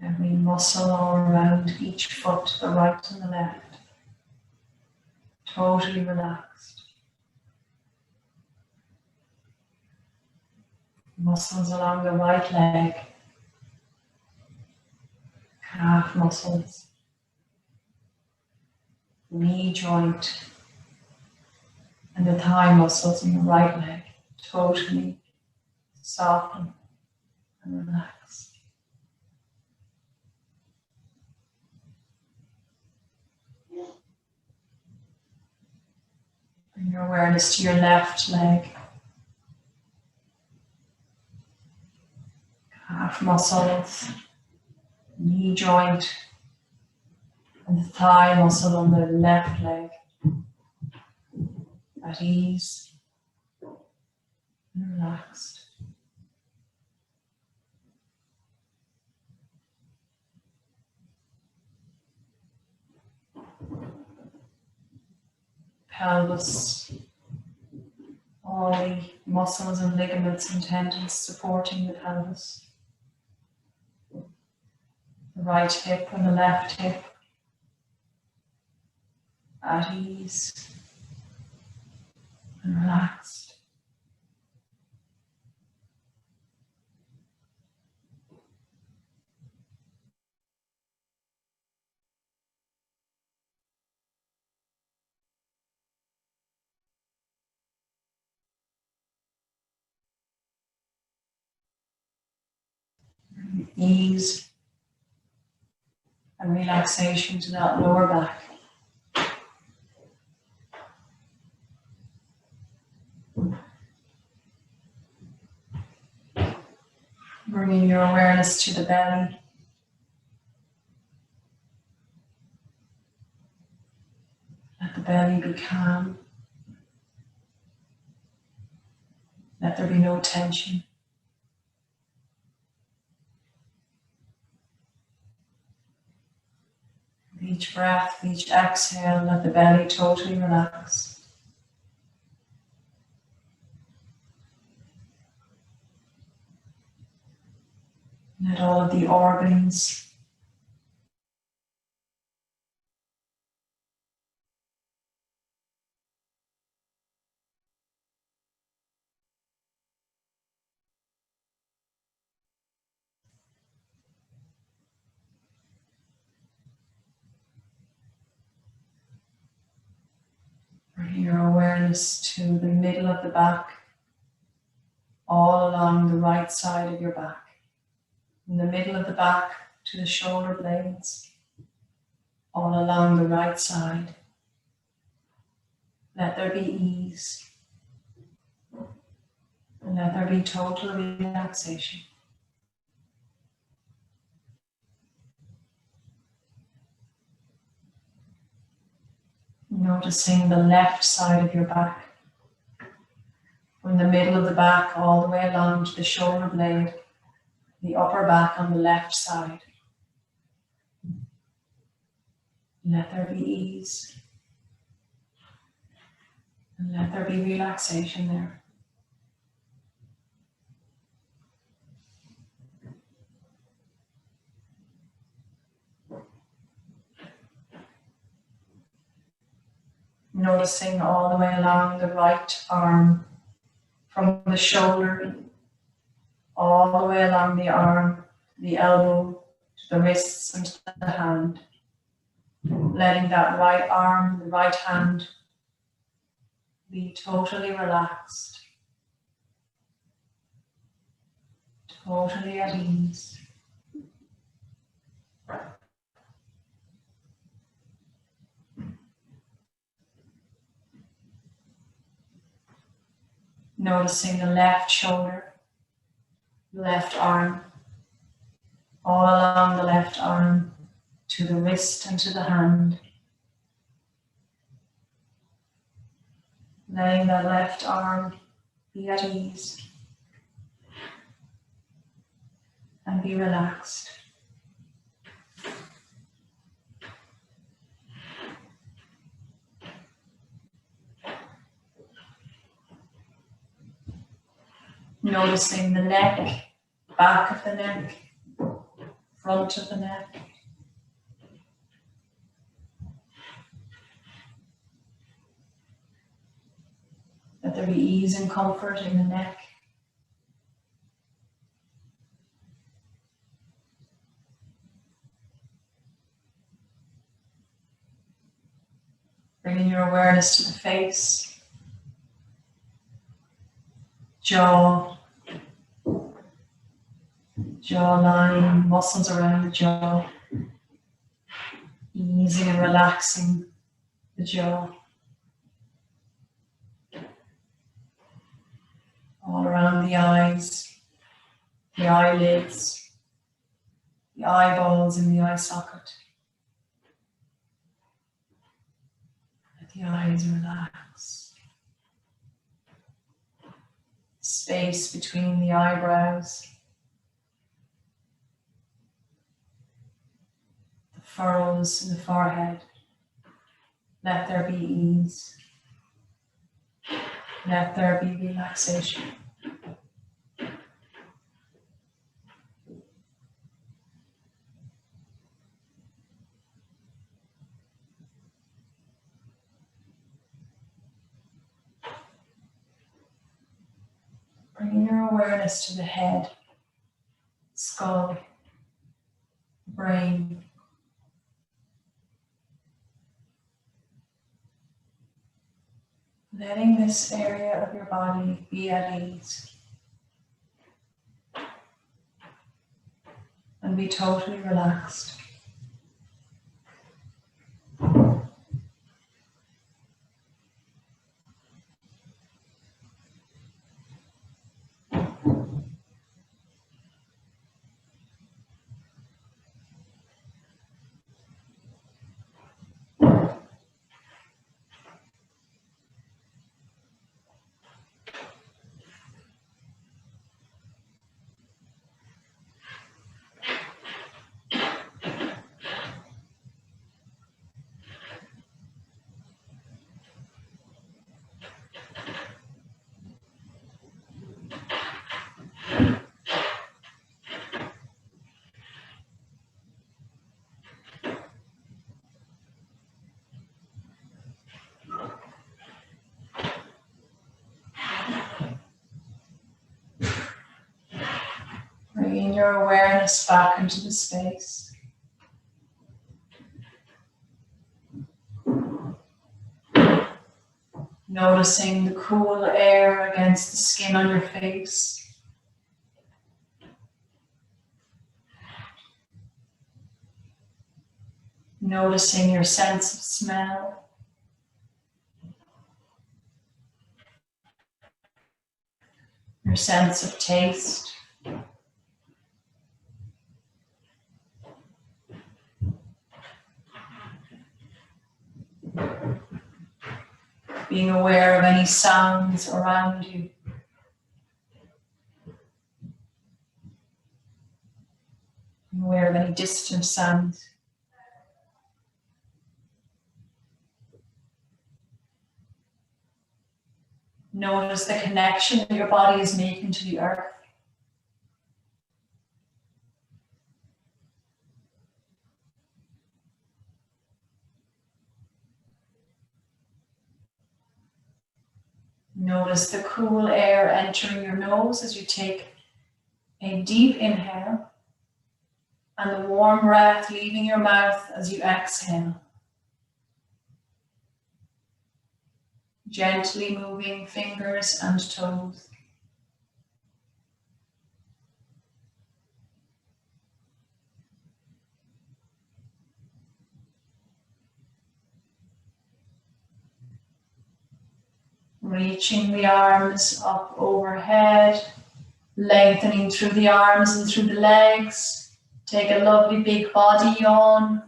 Every muscle all around each foot, the right and the left, totally relaxed. Muscles along the right leg, calf muscles, knee joint, and the thigh muscles in the right leg, totally soften and relax. Bring your awareness to your left leg. Calf muscles, knee joint, and the thigh muscle on the left leg. At ease and relaxed. Pelvis, all the muscles and ligaments and tendons supporting the pelvis. The right hip and the left hip at ease and relaxed. Ease and relaxation to that lower back. Bringing your awareness to the belly. Let the belly be calm. Let there be no tension. With each breath, with each exhale, let the belly totally relax. Let all of the organs bring your awareness to the middle of the back, all along the right side of your back. From the middle of the back to the shoulder blades, all along the right side. Let there be ease. And let there be total relaxation. Noticing the left side of your back. From the middle of the back all the way along to the shoulder blade, the upper back on the left side. Let there be ease. And let there be relaxation there. Noticing all the way along the right arm, from the shoulder, all the way along the arm, the elbow, to the wrists and to the hand. Letting that right arm, the right hand be totally relaxed, totally at ease. Noticing the left shoulder, left arm, all along the left arm, to the wrist and to the hand. Letting that left arm be at ease and be relaxed. Noticing the neck, back of the neck, front of the neck. Let there be ease and comfort in the neck. Bringing your awareness to the face, jaw, jawline, muscles around the jaw, easing and relaxing the jaw. All around the eyes, the eyelids, the eyeballs in the eye socket. Let the eyes relax. Space between the eyebrows. The furrows in the forehead. Let there be ease. Let there be relaxation. Bringing your awareness to the head, skull, brain. Letting this area of your body be at ease and be totally relaxed. Bringing your awareness back into the space. Noticing the cool air against the skin on your face. Noticing your sense of smell. Your sense of taste. Being aware of any sounds around you. Being aware of any distant sounds. Notice the connection that your body is making to the earth. Notice the cool air entering your nose as you take a deep inhale and the warm breath leaving your mouth as you exhale. Gently moving fingers and toes. Reaching the arms up overhead, lengthening through the arms and through the legs. Take a lovely big body yawn.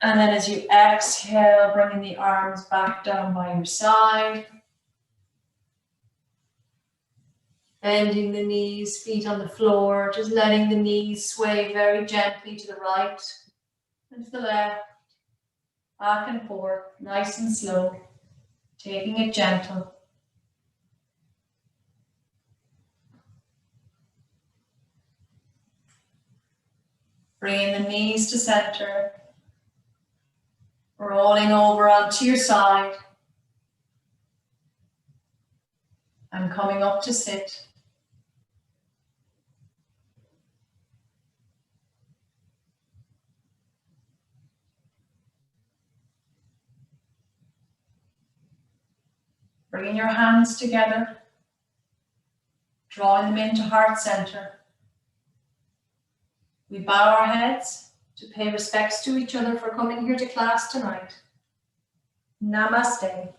And then as you exhale, bringing the arms back down by your side. Bending the knees, feet on the floor, just letting the knees sway very gently to the right and to the left, back and forth, nice and slow, taking it gentle. Bringing the knees to center, rolling over onto your side, and coming up to sit. Bringing your hands together, drawing them into heart center. We bow our heads to pay respects to each other for coming here to class tonight. Namaste.